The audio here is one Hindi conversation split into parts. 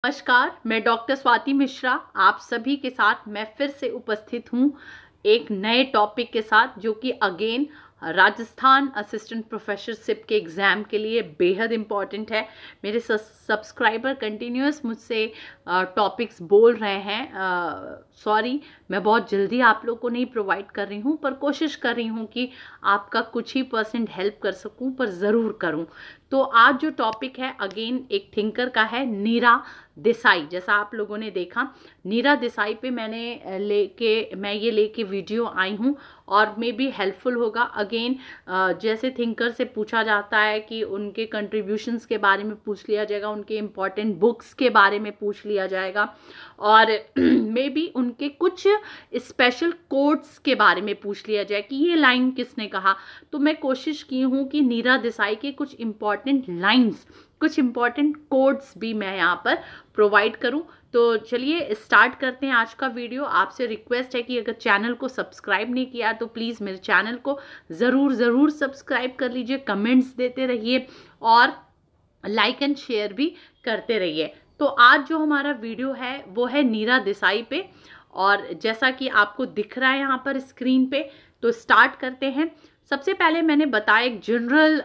नमस्कार, मैं डॉक्टर स्वाति मिश्रा आप सभी के साथ मैं फिर से उपस्थित हूँ एक नए टॉपिक के साथ, जो कि अगेन राजस्थान असिस्टेंट प्रोफेसरशिप के एग्ज़ाम के लिए बेहद इम्पॉर्टेंट है। मेरे सब्सक्राइबर कंटिन्यूस मुझसे टॉपिक्स बोल रहे हैं। सॉरी, मैं बहुत जल्दी आप लोग को नहीं प्रोवाइड कर रही हूँ, पर कोशिश कर रही हूँ कि आपका कुछ ही % हेल्प कर सकूँ, पर ज़रूर करूँ। तो आज जो टॉपिक है अगेन एक थिंकर का है, नीरा देसाई। जैसा आप लोगों ने देखा, नीरा देसाई पे मैं ये लेके वीडियो आई हूँ और मे बी हेल्पफुल होगा। अगेन जैसे थिंकर से पूछा जाता है कि उनके कंट्रीब्यूशंस के बारे में पूछ लिया जाएगा, उनके इम्पॉर्टेंट बुक्स के बारे में पूछ लिया जाएगा, और मे बी उनके कुछ स्पेशल कोट्स के बारे में पूछ लिया जाए कि ये लाइन किसने कहा। तो मैं कोशिश की हूँ कि नीरा देसाई के कुछ इम्पॉर्टेंट लाइन्स, कुछ इम्पॉर्टेंट कोड्स भी मैं यहाँ पर प्रोवाइड करूँ। तो चलिए स्टार्ट करते हैं आज का वीडियो। आपसे रिक्वेस्ट है कि अगर चैनल को सब्सक्राइब नहीं किया तो प्लीज़ मेरे चैनल को ज़रूर सब्सक्राइब कर लीजिए, कमेंट्स देते रहिए और लाइक एंड शेयर भी करते रहिए। तो आज जो हमारा वीडियो है वो है नीरा देसाई पे, और जैसा कि आपको दिख रहा है यहाँ पर स्क्रीन पे, तो स्टार्ट करते हैं। सबसे पहले मैंने बताया एक जनरल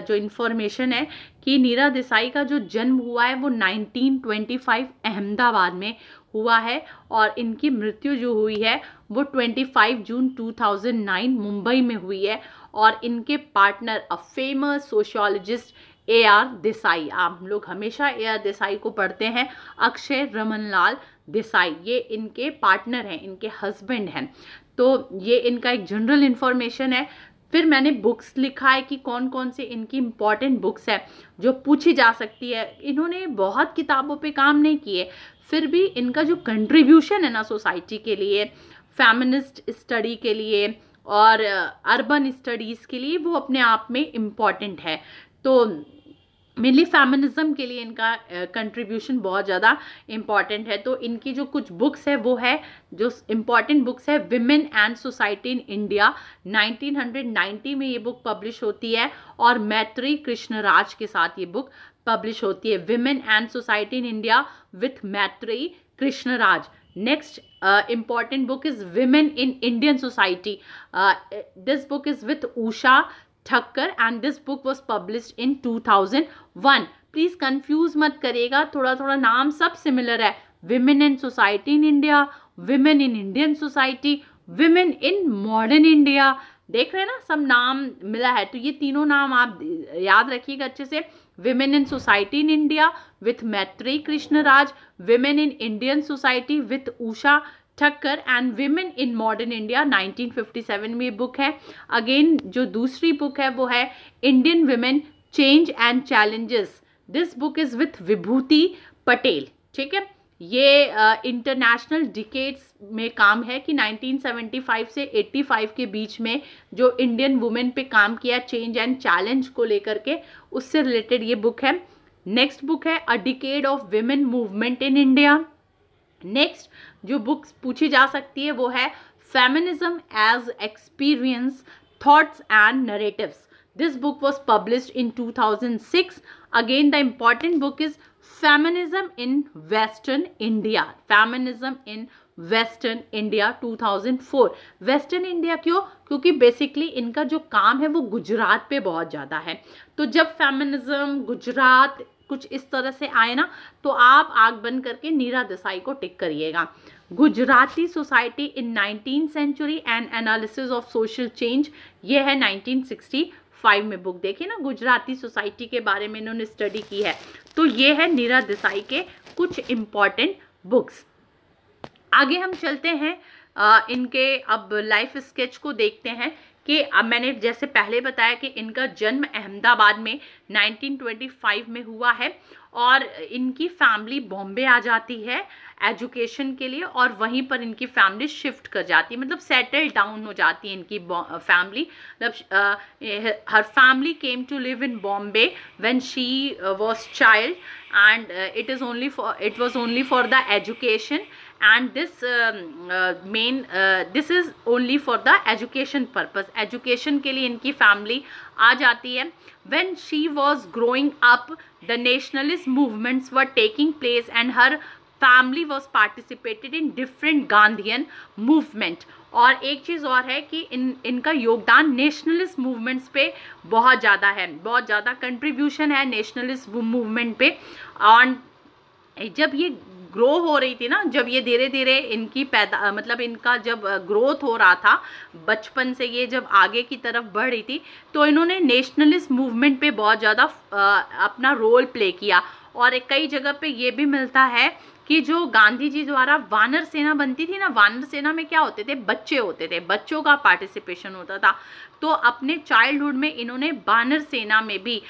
जो इन्फॉर्मेशन है कि नीरा देसाई का जो जन्म हुआ है वो 1925 अहमदाबाद में हुआ है, और इनकी मृत्यु जो हुई है वो 25 जून 2009 मुंबई में हुई है। और इनके partner a famous sociologist AR Desai, आप लोग हमेशा AR देसाई को पढ़ते हैं, अक्षय रमनलाल देसाई, ये इनके पार्टनर हैं, इनके हस्बैंड हैं। तो ये इनका एक जनरल इन्फॉर्मेशन है। फिर मैंने बुक्स लिखा है कि कौन कौन से इनकी इम्पॉर्टेंट बुक्स है जो पूछी जा सकती है। इन्होंने बहुत किताबों पे काम नहीं किए, फिर भी इनका जो कंट्रीब्यूशन है ना सोसाइटी के लिए, फेमिनिस्ट स्टडी के लिए और अर्बन स्टडीज़ के लिए, वो अपने आप में इम्पॉर्टेंट है। तो मेनली फेमिनिज्म के लिए इनका कंट्रीब्यूशन बहुत ज़्यादा इम्पॉर्टेंट है। तो इनकी जो कुछ बुक्स है वो है, जो इम्पॉर्टेंट बुक्स है, women and society in India, 1990 में ये बुक पब्लिश होती है, और मैत्री कृष्णराज के साथ ये बुक पब्लिश होती है, women and society in India with Maithreyi Krishnaraj. Next important book is Women in Indian Society. This book is with Usha Thakkar and this book was published in 2001. Please confuse मत करिएगा, थोड़ा थोड़ा नाम सब सिमिलर है। Women in Society in India, Women in Indian Society, Women in Modern India, देख रहे हैं ना, सब नाम मिला है। तो ये तीनों नाम आप याद रखिएगा अच्छे से। Women in society in India with Maithreyi Krishnaraj, women in Indian society with Usha Thakkar and women in modern India, 1957 में ये बुक है। अगेन जो दूसरी बुक है वो है Indian women change and challenges, this book is with Vibhuti Patel. ठीक है, ये इंटरनेशनल डिकेड्स में काम है कि 1975 से 85 के बीच में जो इंडियन वुमेन पे काम किया चेंज एंड चैलेंज को लेकर के, उससे रिलेटेड ये बुक है। नेक्स्ट बुक है a decade of women movement in India. Next जो बुक्स पूछी जा सकती है वो है feminism as experience, thoughts and narratives, this book was published in 2006। Again the important book is feminism in western India, feminism in western India 2004। Western India क्यों? क्योंकि बेसिकली इनका जो काम है वो गुजरात पे बहुत ज़्यादा है। तो जब फेमिनिज्म गुजरात कुछ इस तरह से आए ना, तो आप आग बंद करके नीरा देसाई को टिक करिएगा। Gujarati society in 19th century and analysis of social change, ये है 1965 में बुक। देखिए ना, गुजराती सोसाइटी के बारे में इन्होंने स्टडी की है। तो ये है नीरा देसाई के कुछ इम्पॉर्टेंट बुक्स। आगे हम चलते हैं, इनके अब लाइफ स्केच को देखते हैं कि अब मैंने जैसे पहले बताया कि इनका जन्म अहमदाबाद में 1925 में हुआ है, और इनकी फैमिली बॉम्बे आ जाती है एजुकेशन के लिए, और वहीं पर इनकी फैमिली शिफ्ट कर जाती है, मतलब सेटल डाउन हो जाती है इनकी फैमिली। मतलब हर family came to live in Bombay when she was child, and it was only for the education, and this is only for the education purpose, education के लिए इनकी फैमिली आ जाती है. When she was growing up the nationalist movements were taking place and her family was participated in different Gandhian movement. और एक चीज़ और है कि इनका योगदान नेशनलिस्ट मूवमेंट्स पे बहुत ज़्यादा है, बहुत ज़्यादा कंट्रीब्यूशन है नेशनलिस्ट मूवमेंट पे. और जब ये ग्रो हो रही थी ना, जब ये धीरे धीरे इनकी मतलब इनका जब ग्रोथ हो रहा था, बचपन से ये जब आगे की तरफ बढ़ रही थी, तो इन्होंने नेशनलिस्ट मूवमेंट पे बहुत ज़्यादा अपना रोल प्ले किया. और कई जगह पे ये भी मिलता है कि जो गांधी जी द्वारा वानर सेना बनती थी ना, वानर सेना में क्या होते थे, बच्चे होते थे, बच्चों का पार्टिसिपेशन होता था. तो अपने चाइल्डहुड में इन्होंने वानर सेना में भी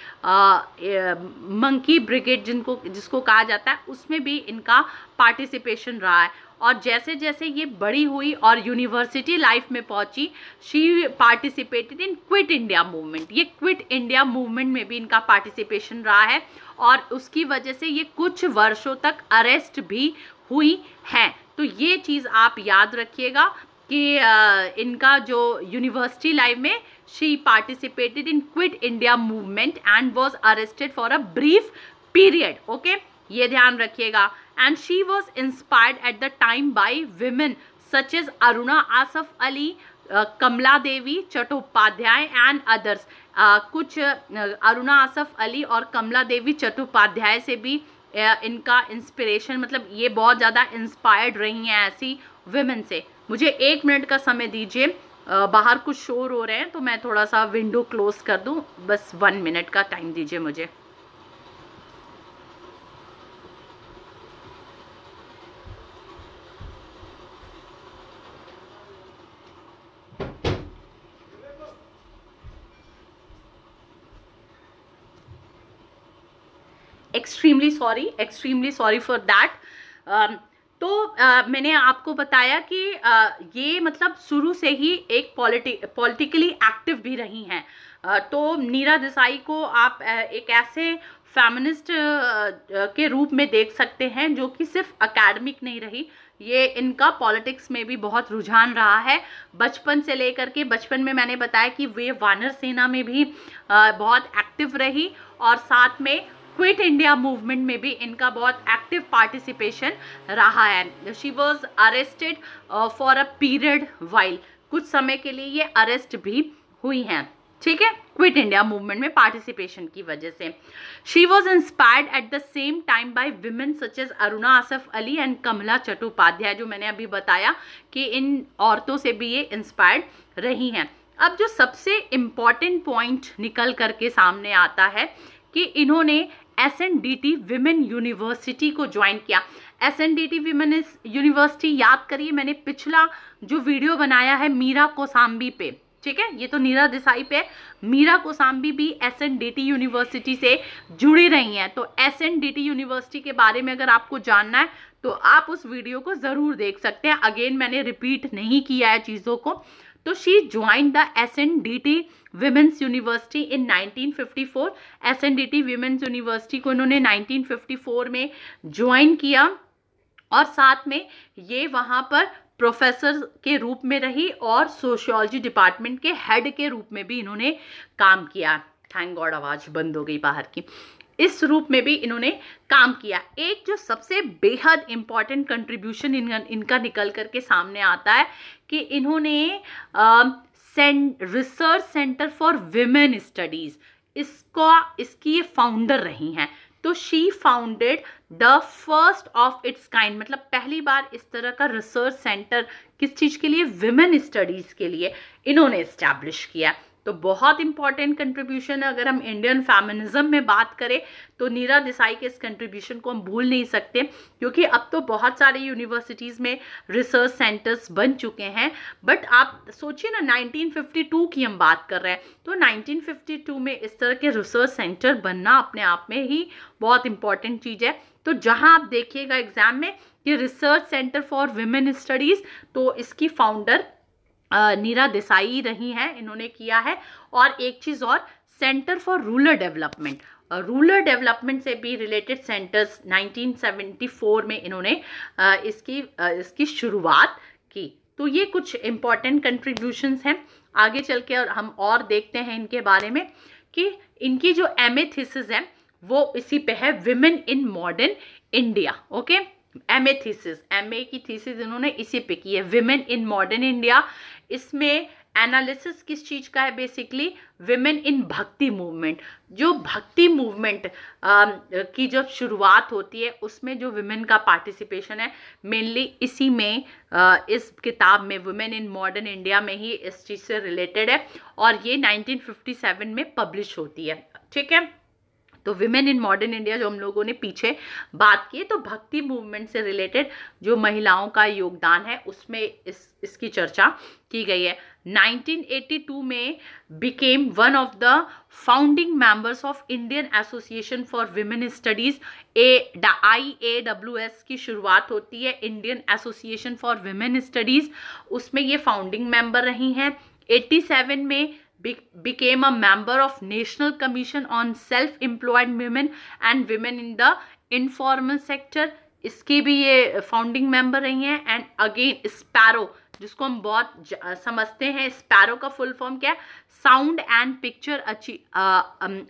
मंकी ब्रिगेड जिसको कहा जाता है, उसमें भी इनका पार्टिसिपेशन रहा है. और जैसे जैसे ये बड़ी हुई और यूनिवर्सिटी लाइफ में पहुंची, she participated in Quit India movement. ये क्विट इंडिया मूवमेंट में भी इनका पार्टिसिपेशन रहा है और उसकी वजह से ये कुछ वर्षों तक अरेस्ट भी हुई हैं. तो ये चीज़ आप याद रखिएगा कि इनका जो यूनिवर्सिटी लाइफ में she participated in Quit India movement and was arrested for a brief period. Okay, ये ध्यान रखिएगा. And she was inspired at the time by women such as Aruna Asaf Ali, Kamala Devi Chattopadhyay and others. कुछ अरुणा आसफ अली और कमला देवी चट्टोपाध्याय से भी इनका इंस्पिरेशन, मतलब ये बहुत ज़्यादा इंस्पायर्ड रही हैं ऐसी विमेन से. मुझे 1 मिनट का समय दीजिए, बाहर कुछ शोर हो रहे हैं तो मैं थोड़ा सा विंडो क्लोज कर दूं. बस 1 मिनट का टाइम दीजिए मुझे. Extremely sorry for that. तो मैंने आपको बताया कि ये मतलब शुरू से ही एक पॉलिटिकली एक्टिव भी रही हैं. तो नीरा देसाई को आप एक ऐसे फेमिनिस्ट के रूप में देख सकते हैं जो कि सिर्फ एकेडमिक नहीं रही, ये इनका पॉलिटिक्स में भी बहुत रुझान रहा है बचपन से लेकर के. बचपन में मैंने बताया कि वे वानर सेना में भी बहुत एक्टिव रही और साथ में क्विट इंडिया मूवमेंट में भी इनका बहुत एक्टिव पार्टिसिपेशन रहा है. She was arrested for a period while, कुछ समय के लिए ये अरेस्ट भी हुई हैं. ठीक है, क्विट इंडिया मूवमेंट में पार्टिसिपेशन की वजह से. She was inspired at the same time by women such as Aruna Asaf Ali and Kamala Chattopadhyay, जो मैंने अभी बताया कि इन औरतों से भी ये इंस्पायर्ड रही हैं. अब जो सबसे इम्पॉर्टेंट पॉइंट निकल करके सामने आता है कि इन्होंने SNDT विमेन यूनिवर्सिटी को ज्वाइन किया. SNDT विमेन यूनिवर्सिटी याद करिए, मैंने पिछला जो वीडियो बनाया है मीरा कोसाम्बी पे, ठीक है, ये तो नीरा देसाई पे, मीरा कोसाम्बी भी SNDT यूनिवर्सिटी से जुड़ी रही हैं. तो SNDT यूनिवर्सिटी के बारे में अगर आपको जानना है तो आप उस वीडियो को ज़रूर देख सकते हैं. अगेन मैंने रिपीट नहीं किया है चीज़ों को. तो she join the SNDT women's university in 1954. SNDT women's university को इन्होंने 1954 में ज्वाइन किया और साथ में ये वहाँ पर प्रोफेसर के रूप में रही और सोशियोलॉजी डिपार्टमेंट के हेड के रूप में भी इन्होंने काम किया. थैंक गॉड आवाज़ बंद हो गई बाहर की. इस रूप में भी इन्होंने काम किया. एक जो सबसे बेहद इम्पॉर्टेंट कंट्रीब्यूशन इनका निकल करके सामने आता है कि इन्होंने research centre for women studies इसकी ये फाउंडर रही हैं. तो she founded the first of its kind, मतलब पहली बार इस तरह का रिसर्च सेंटर किस चीज़ के लिए, विमेन स्टडीज़ के लिए इन्होंने इस्टेब्लिश किया. तो बहुत इंपॉर्टेंट कंट्रीब्यूशन है. अगर हम इंडियन फेमिनिज्म में बात करें तो नीरा देसाई के इस कंट्रीब्यूशन को हम भूल नहीं सकते, क्योंकि अब तो बहुत सारे यूनिवर्सिटीज़ में रिसर्च सेंटर्स बन चुके हैं. बट आप सोचिए ना, 1952 की हम बात कर रहे हैं, तो 1952 में इस तरह के रिसर्च सेंटर बनना अपने आप में ही बहुत इंपॉर्टेंट चीज़ है. तो जहाँ आप देखिएगा एग्जाम में कि research centre for women studies, तो इसकी फाउंडर नीरा देसाई रही हैं, इन्होंने किया है. और एक चीज़ और, centre for rural development, rural development से भी रिलेटेड सेंटर्स 1974 में इन्होंने इसकी शुरुआत की। तो ये कुछ इम्पॉर्टेंट कंट्रीब्यूशंस हैं। आगे चल के और हम और देखते हैं इनके बारे में कि इनकी जो एमए थीसिस है वो इसी पे है, women in modern India. Okay, MA thesis, MA की थीसिस इन्होंने इसी पे की है, विमेन इन मॉडर्न इंडिया। इसमें एनालिसिस किस चीज का है? बेसिकली विमेन इन भक्ति मूवमेंट। जो भक्ति मूवमेंट की जब शुरुआत होती है उसमें जो विमेन का पार्टिसिपेशन है मेनली इसी में, इस किताब में विमेन इन मॉडर्न इंडिया में ही इस चीज से रिलेटेड है, और ये 1957 में पब्लिश होती है। ठीक है, तो विमेन इन मॉडर्न इंडिया जो हम लोगों ने पीछे बात की, तो भक्ति मूवमेंट से रिलेटेड जो महिलाओं का योगदान है उसमें इसकी चर्चा की गई है। 1982 में became one of the founding members of Indian association for women studies, IAWS की शुरुआत होती है, Indian association for women studies, उसमें ये फाउंडिंग मेंबर रही हैं। 87 में became a member of National Commission on Self-Employed Women and Women in the Informal Sector, इसकी भी ये फाउंडिंग मेंबर रही हैं। एंड अगेन स्पैरो, जिसको हम बहुत समझते हैं, स्पैरो का फुल फॉर्म क्या है? Sound and picture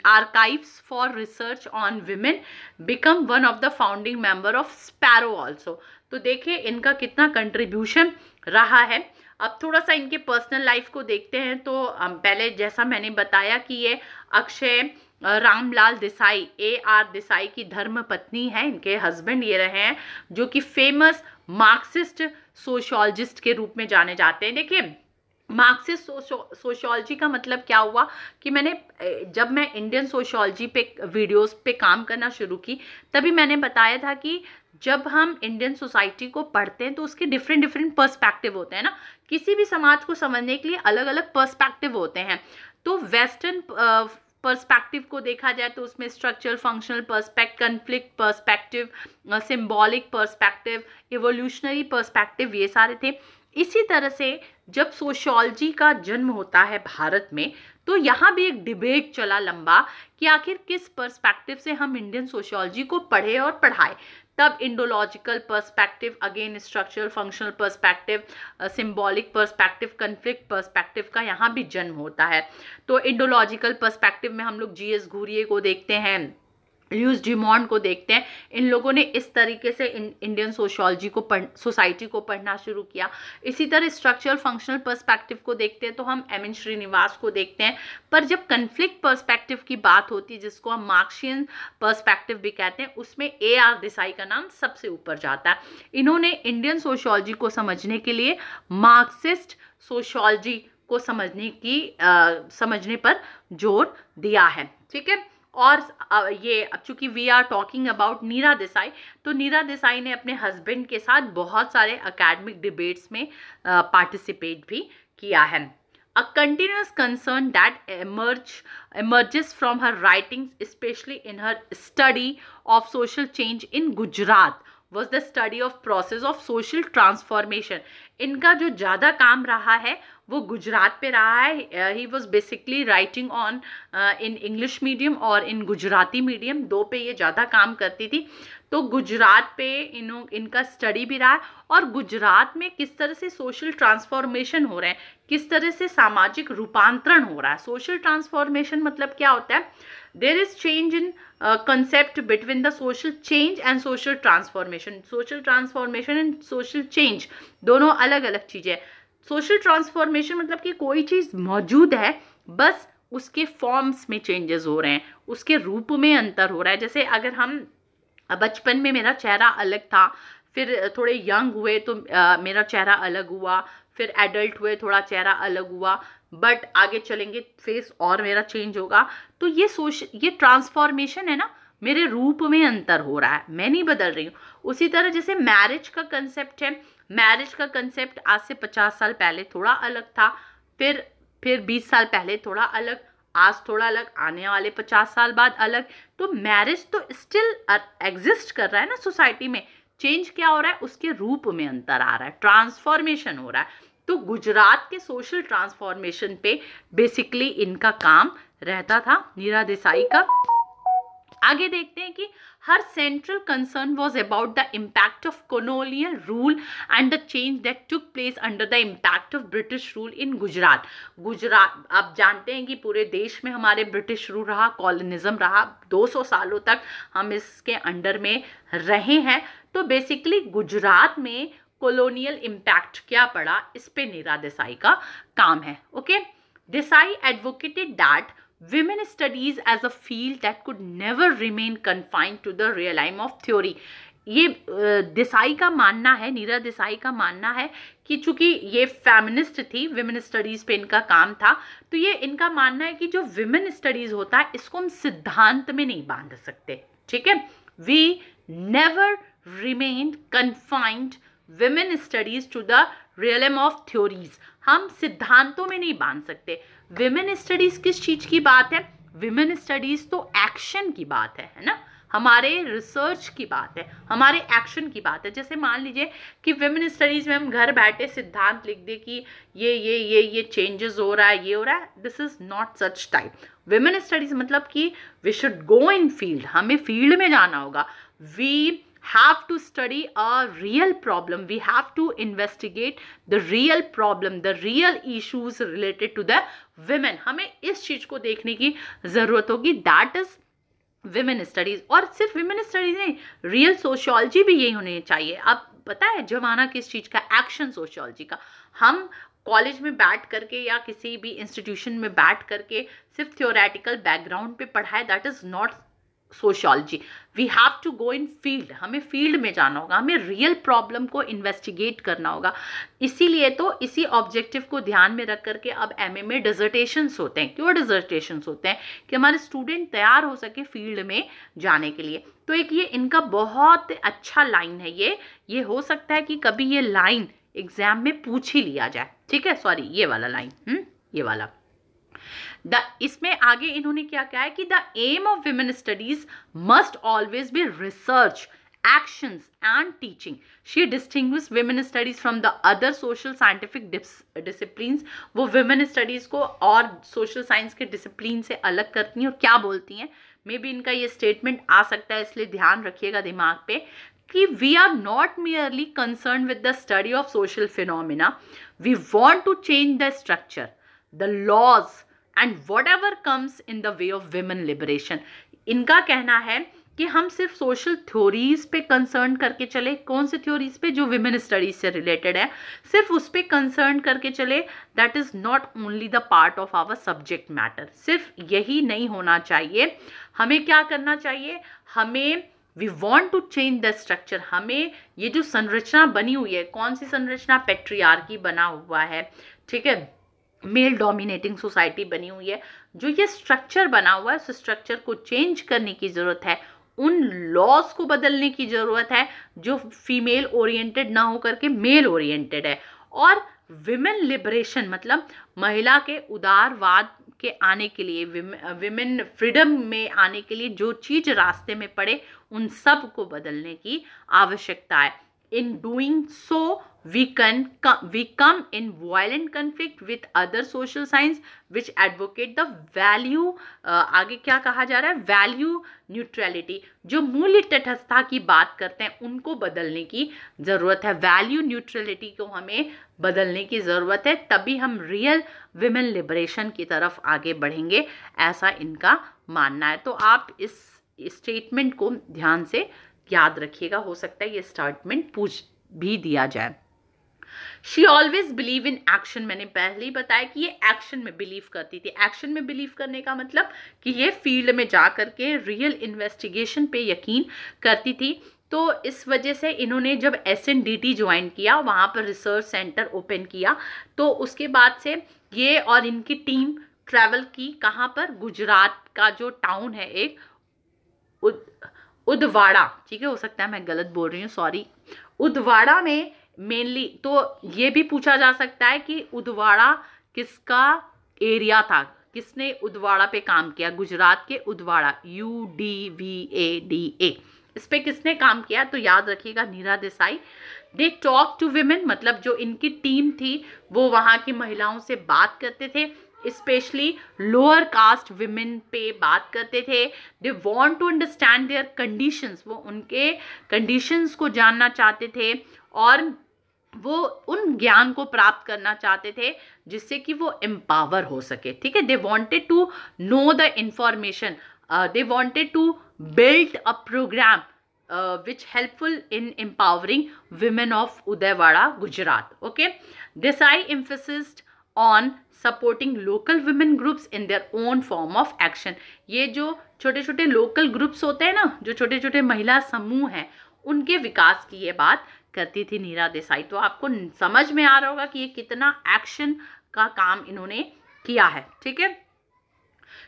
archives for research on women, become one of the founding member of sparrow also. तो देखिए इनका कितना कंट्रीब्यूशन रहा है। अब थोड़ा सा इनके पर्सनल लाइफ को देखते हैं। तो पहले जैसा मैंने बताया कि ये अक्षय रामलाल देसाई, AR देसाई की धर्म पत्नी है, इनके हस्बैंड ये रहे हैं, जो कि फेमस मार्क्सिस्ट सोशियोलॉजिस्ट के रूप में जाने जाते हैं। देखिए मार्क्सिस्ट सोशियोलॉजी का मतलब क्या हुआ कि जब मैं इंडियन सोशियोलॉजी पे वीडियोस पे काम करना शुरू की, तभी मैंने बताया था कि जब हम इंडियन सोसाइटी को पढ़ते हैं तो उसके डिफरेंट पर्सपेक्टिव होते हैं ना, किसी भी समाज को समझने के लिए अलग अलग पर्सपेक्टिव होते हैं। तो वेस्टर्न पर्सपेक्टिव को देखा जाए तो उसमें structural, functional perspective, conflict perspective, symbolic perspective, evolutionary perspective, ये सारे थे। इसी तरह से जब सोशियोलॉजी का जन्म होता है भारत में, तो यहाँ भी एक डिबेट चला लंबा कि आखिर किस पर्सपेक्टिव से हम इंडियन सोशियोलॉजी को पढ़े और पढ़ाए। तब Indological perspective, again structural functional perspective, symbolic perspective, conflict perspective का यहाँ भी जन्म होता है। तो इंडोलॉजिकल पर्सपेक्टिव में हम लोग GS घुरिये को देखते हैं, ल्यूइस डिमॉन्ड को देखते हैं। इन लोगों ने इस तरीके से इंडियन सोशियोलॉजी को सोसाइटी को पढ़ना शुरू किया। इसी तरह स्ट्रक्चरल फंक्शनल पर्सपेक्टिव को देखते हैं तो हम MN श्रीनिवास को देखते हैं। पर जब कन्फ्लिक्ट पर्सपेक्टिव की बात होती है, जिसको हम मार्क्सियन पर्सपेक्टिव भी कहते हैं, उसमें AR देसाई का नाम सबसे ऊपर जाता है। इन्होंने इंडियन सोशियोलॉजी को समझने के लिए मार्क्सिस्ट सोशियोलॉजी को समझने पर जोर दिया है। ठीक है, और ये अब चूंकि वी आर टॉकिंग अबाउट नीरा देसाई, तो नीरा देसाई ने अपने हस्बैंड के साथ बहुत सारे एकेडमिक डिबेट्स में पार्टिसिपेट भी किया है। A continuous concern that emerges from her writings, especially in her study of social change in Gujarat, was the study of process of social transformation. इनका जो ज़्यादा काम रहा है वो गुजरात पे रहा है। He was basically writing on in English medium और इन गुजराती मीडियम, दो पे ये ज़्यादा काम करती थी। तो गुजरात पे इनका स्टडी भी रहा है, और गुजरात में किस तरह से सोशल ट्रांसफॉर्मेशन हो रहे हैं, किस तरह से सामाजिक रूपांतरण हो रहा है। सोशल ट्रांसफॉर्मेशन मतलब क्या होता है? There is change in concept between the social change and social transformation. social transformation and social change दोनों अलग अलग चीज़ें हैं। social transformation मतलब कि कोई चीज़ मौजूद है, बस उसके फॉर्म्स में चेंजेस हो रहे हैं, उसके रूप में अंतर हो रहा है। जैसे अगर हम बचपन में मेरा चेहरा अलग था, फिर थोड़े यंग हुए तो मेरा चेहरा अलग हुआ, फिर एडल्ट हुए थोड़ा चेहरा अलग हुआ, बट आगे चलेंगे फेस और मेरा चेंज होगा। तो ये ट्रांसफॉर्मेशन है ना, मेरे रूप में अंतर हो रहा है, मैं नहीं बदल रही हूँ। उसी तरह जैसे मैरिज का कंसेप्ट है, मैरिज का कंसेप्ट आज से 50 साल पहले थोड़ा अलग था, फिर 20 साल पहले थोड़ा अलग, आज थोड़ा अलग, आने वाले 50 साल बाद अलग। तो मैरिज तो स्टिल एग्जिस्ट कर रहा है ना सोसाइटी में, चेंज क्या हो रहा है? उसके रूप में अंतर आ रहा है, ट्रांसफॉर्मेशन हो रहा है। तो गुजरात के सोशल ट्रांसफॉर्मेशन पे बेसिकली इनका काम रहता था, नीरा देसाई का। आगे देखते हैं कि her central concern was about the impact of colonial rule and the change that took place under the impact of British rule in Gujarat. Gujarat आप जानते हैं कि पूरे देश में हमारे ब्रिटिश रूल रहा, कॉलोनिज्म रहा, 200 सालों तक हम इसके अंडर में रहे हैं। तो बेसिकली गुजरात में कॉलोनियल इम्पैक्ट क्या पड़ा, इस पे नीरा देसाई का काम है। Okay, Desai advocated that women studies as a field that could never remain confined to the realm of theory। ये देसाई का मानना है, नीरा देसाई का मानना है कि चूंकि ये फेमिनिस्ट थी, विमेन स्टडीज पे इनका काम था, तो ये इनका मानना है कि जो विमेन स्टडीज होता है इसको हम सिद्धांत में नहीं बांध सकते। ठीक है, we never remained confined women studies to the realm of theories. हम सिद्धांतों में नहीं बांध सकते। विमेन स्टडीज किस चीज की बात है? विमेन स्टडीज तो एक्शन की बात है ना, हमारे रिसर्च की बात है, हमारे एक्शन की बात है। जैसे मान लीजिए कि विमेन स्टडीज में हम घर बैठे सिद्धांत लिख दे कि ये चेंजेस हो रहा है, ये हो रहा है, this is not such type. Women studies मतलब कि we should go in field, हमें फील्ड में जाना होगा। We have to study a real problem, we have to investigate the real problem, the real issues related to the women। हमें इस चीज को देखने की जरूरत होगी, that is women studies। और सिर्फ women studies नहीं, real sociology भी यही होनी चाहिए। अब पता है जमाना किस चीज का? एक्शन सोशियोलॉजी का। हम कॉलेज में बैठ करके या किसी भी इंस्टीट्यूशन में बैठ करके सिर्फ थियोरेटिकल बैकग्राउंड पे पढ़ाए, that is not sociology. We have to go in field, हमें फील्ड में जाना होगा, हमें रियल प्रॉब्लम को इन्वेस्टिगेट करना होगा। इसीलिए तो इसी ऑब्जेक्टिव को ध्यान में रख करके अब एमए में डिसर्टेशंस होते हैं। क्यों डिसर्टेशंस होते हैं? कि हमारे स्टूडेंट तैयार हो सके फील्ड में जाने के लिए। तो एक ये इनका बहुत अच्छा लाइन है, ये हो सकता है कि कभी ये लाइन एग्जाम में पूछ ही लिया जाए। ठीक है, सॉरी ये वाला लाइन, ये वाला इसमें आगे इन्होंने क्या कहा है कि the aim of women studies must always be research, actions and teaching। She distinguishes women studies from the other social scientific disciplines। वो women studies को और social science के discipline से अलग करती हैं। और क्या बोलती हैं? मे बी इनका ये statement आ सकता है, इसलिए ध्यान रखिएगा दिमाग पे कि we are not merely concerned with the study of social phenomena, we want to change the structure, the laws and whatever comes in the way of women liberation। इनका कहना है कि हम सिर्फ सोशल थ्योरीज पे कंसर्न करके चले। कौन से थ्योरीज पे? जो विमेन स्टडीज से रिलेटेड है, सिर्फ उस पे कंसर्न करके चले। That is not only the part of our subject matter. सिर्फ यही नहीं होना चाहिए, हमें क्या करना चाहिए? हमें we want to change the structure. हमें ये जो संरचना बनी हुई है, कौन सी संरचना? पेट्रियार्की बना हुआ है, ठीक है, मेल डोमिनेटिंग सोसाइटी बनी हुई है। जो ये स्ट्रक्चर बना हुआ है, उस स्ट्रक्चर को चेंज करने की ज़रूरत है। उन लॉज को बदलने की ज़रूरत है जो फीमेल ओरिएंटेड ना हो करके मेल ओरिएंटेड है। और विमेन लिबरेशन मतलब महिला के उदारवाद के आने के लिए, विमेन फ्रीडम में आने के लिए जो चीज़ रास्ते में पड़े, उन सब को बदलने की आवश्यकता है। In doing so, we come in violent conflict with other social science which advocate the value, आगे क्या कहा जा रहा है? Value neutrality. जो मूल्य तटस्थता की बात करते हैं उनको बदलने की ज़रूरत है। वैल्यू न्यूट्रलिटी को हमें बदलने की ज़रूरत है, तभी हम रियल विमेन लिबरेशन की तरफ आगे बढ़ेंगे, ऐसा इनका मानना है। तो आप इस स्टेटमेंट को ध्यान से याद रखिएगा, हो सकता है ये स्टेटमेंट पूछ भी दिया जाए। She always believe in action. मैंने पहले ही बताया कि ये एक्शन में बिलीव करती थी। एक्शन में बिलीव करने का मतलब कि ये फील्ड में जा करके रियल इन्वेस्टिगेशन पे यकीन करती थी। तो इस वजह से इन्होंने जब SNDT ज्वाइन किया, वहाँ पर रिसर्च सेंटर ओपन किया, तो उसके बाद से ये और इनकी टीम ट्रैवल की कहाँ पर? गुजरात का जो टाउन है एक उदवाड़ा, ठीक है, हो सकता है मैं गलत बोल रही हूँ, सॉरी। उदवाड़ा में मेनली तो ये भी पूछा जा सकता है कि उदवाड़ा किसका एरिया था, किसने उदवाड़ा पे काम किया? गुजरात के उदवाड़ा, UDVADA, इस पे किसने काम किया? तो याद रखिएगा Neera Desai. They talk to women मतलब जो इनकी टीम थी वो वहाँ की महिलाओं से बात करते थे। स्पेशली लोअर कास्ट विमेन पे बात करते थे। They want to understand their conditions, वो उनके कंडीशंस को जानना चाहते थे और वो उन ज्ञान को प्राप्त करना चाहते थे जिससे कि वो एम्पावर हो सके। ठीक है, they wanted to know the information, they wanted to build a program which helpful in empowering women of Udayawada, Gujarat. Okay, Desai emphasized on supporting local women groups in their own form of action. ये जो छोटे छोटे लोकल ग्रुप्स होते हैं ना, जो छोटे छोटे महिला समूह हैं, उनके विकास की ये बात करती थी नीरा देसाई। तो आपको समझ में आ रहा होगा कि ये कितना एक्शन का काम इन्होंने किया है। ठीक है,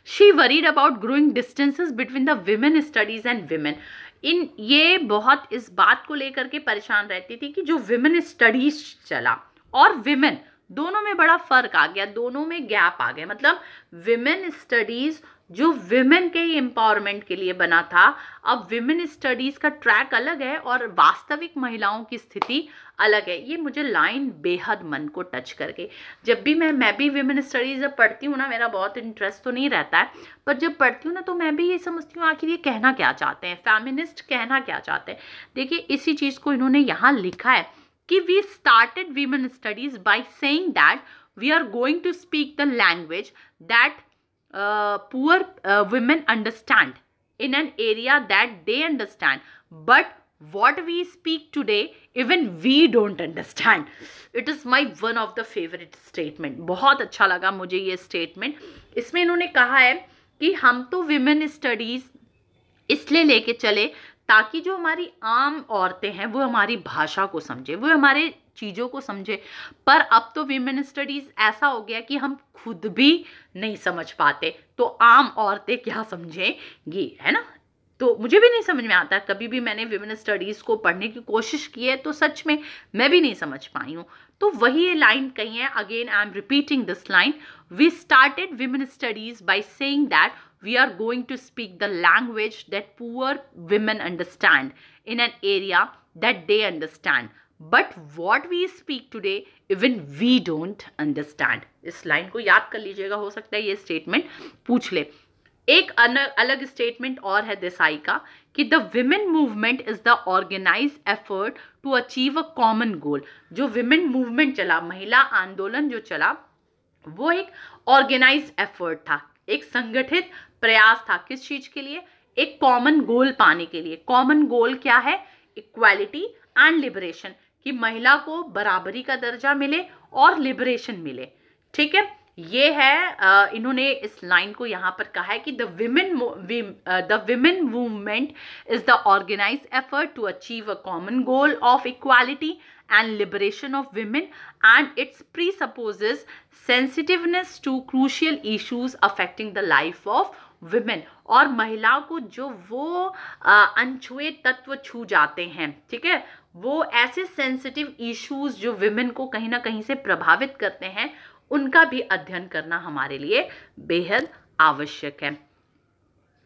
she worried about growing distances between the women studies and women. ये बहुत इस बात को लेकर के परेशान रहती थी कि जो विमेन स्टडीज चला और विमेन दोनों में बड़ा फर्क आ गया, दोनों में गैप आ गया। मतलब विमेन स्टडीज जो विमेन के ही एम्पावरमेंट के लिए बना था, अब विमेन स्टडीज का ट्रैक अलग है और वास्तविक महिलाओं की स्थिति अलग है। ये मुझे लाइन बेहद मन को टच करके, जब भी मैं भी विमेन स्टडीज जब पढ़ती हूँ ना, मेरा बहुत इंटरेस्ट तो नहीं रहता है, पर जब पढ़ती हूँ ना तो मैं भी ये समझती हूँ आखिर ये कहना क्या चाहते हैं, फेमिनिस्ट कहना क्या चाहते हैं। देखिए इसी चीज़ को इन्होंने यहाँ लिखा है कि we started women studies by saying that we are going to speak the language that poor women understand in an area that they understand, but what we speak today even we don't understand. It is my one of the favorite statement. बहुत अच्छा लगा मुझे ये स्टेटमेंट। इसमें इन्होंने कहा है कि हम तो विमेन स्टडीज इसलिए लेके चले ताकि जो हमारी आम औरतें हैं वो हमारी भाषा को समझे, वो हमारे चीज़ों को समझे। पर अब तो विमेन स्टडीज़ ऐसा हो गया कि हम खुद भी नहीं समझ पाते, तो आम औरतें क्या समझेंगी, है ना। तो मुझे भी नहीं समझ में आता, कभी भी मैंने विमेन स्टडीज़ को पढ़ने की कोशिश की है तो सच में मैं भी नहीं समझ पाई हूँ। तो वही ये लाइन कही है, again I am repeating this line, we started women studies by saying that we are going to speak the language that poor women understand in an area that they understand, but what we speak today even we don't understand. इस लाइन को याद कर लीजिएगा, हो सकता है ये स्टेटमेंट पूछ ले। एक अलग स्टेटमेंट और है देसाई का कि the women movement is the organise effort to achieve a common goal. जो विमेन मूवमेंट चला, महिला आंदोलन जो चला, वो एक ऑर्गेनाइज एफर्ट था, एक संगठित प्रयास था। किस चीज के लिए? एक कॉमन गोल पाने के लिए। कॉमन गोल क्या है? इक्वालिटी एंड लिबरेशन, कि महिला को बराबरी का दर्जा मिले और लिबरेशन मिले। ठीक है, ये है इन्होंने इस लाइन को यहाँ पर कहा है कि the women movement is the organised effort to achieve a common goal of equality and liberation of women, and it presupposes sensitiveness to crucial issues affecting the life of women. और महिलाओं को जो वो अनछुए तत्व छू जाते हैं, ठीक है, वो ऐसे सेंसिटिव इश्यूज जो विमेन को कहीं ना कहीं से प्रभावित करते हैं, उनका भी अध्ययन करना हमारे लिए बेहद आवश्यक है।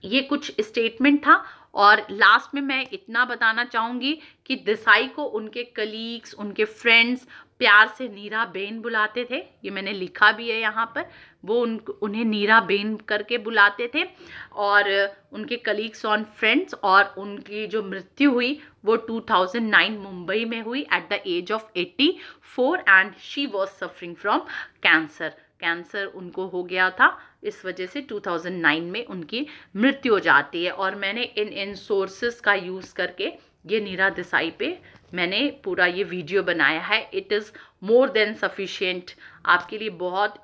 ये कुछ स्टेटमेंट था। और लास्ट में मैं इतना बताना चाहूँगी कि देसाई को उनके कलीग्स, उनके फ्रेंड्स प्यार से नीरा बेन बुलाते थे। ये मैंने लिखा भी है यहाँ पर, वो उन्हें नीरा बेन करके बुलाते थे। और उनके कलीग्स और फ्रेंड्स, और उनकी जो मृत्यु हुई वो 2009 मुंबई में at the age of 84, and she was suffering from cancer उनको हो गया था। इस वजह से 2009 में उनकी मृत्यु हो जाती है। और मैंने इन सोर्सेस का यूज़ करके ये नीरा देसाई पे मैंने पूरा ये वीडियो बनाया है। It is more than sufficient, आपके लिए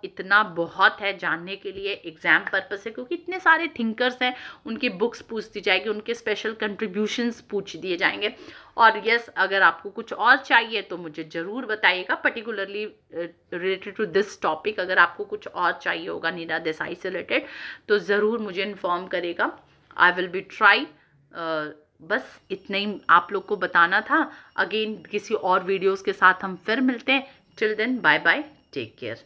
इतना बहुत है जानने के लिए एग्ज़ाम पर्पस से, क्योंकि इतने सारे थिंकर्स हैं, उनकी बुक्स पूछ दी जाएगी, उनके स्पेशल कंट्रीब्यूशंस पूछ दिए जाएंगे। और यस, अगर आपको कुछ और चाहिए तो मुझे ज़रूर बताइएगा, particularly related to this topic. अगर आपको कुछ और चाहिए होगा नीरा देसाई से रिलेटेड तो ज़रूर मुझे इन्फॉर्म करेगा। I will be try. बस इतना ही आप लोग को बताना था। अगेन किसी और वीडियोस के साथ हम फिर मिलते हैं। Till then, bye bye, take care.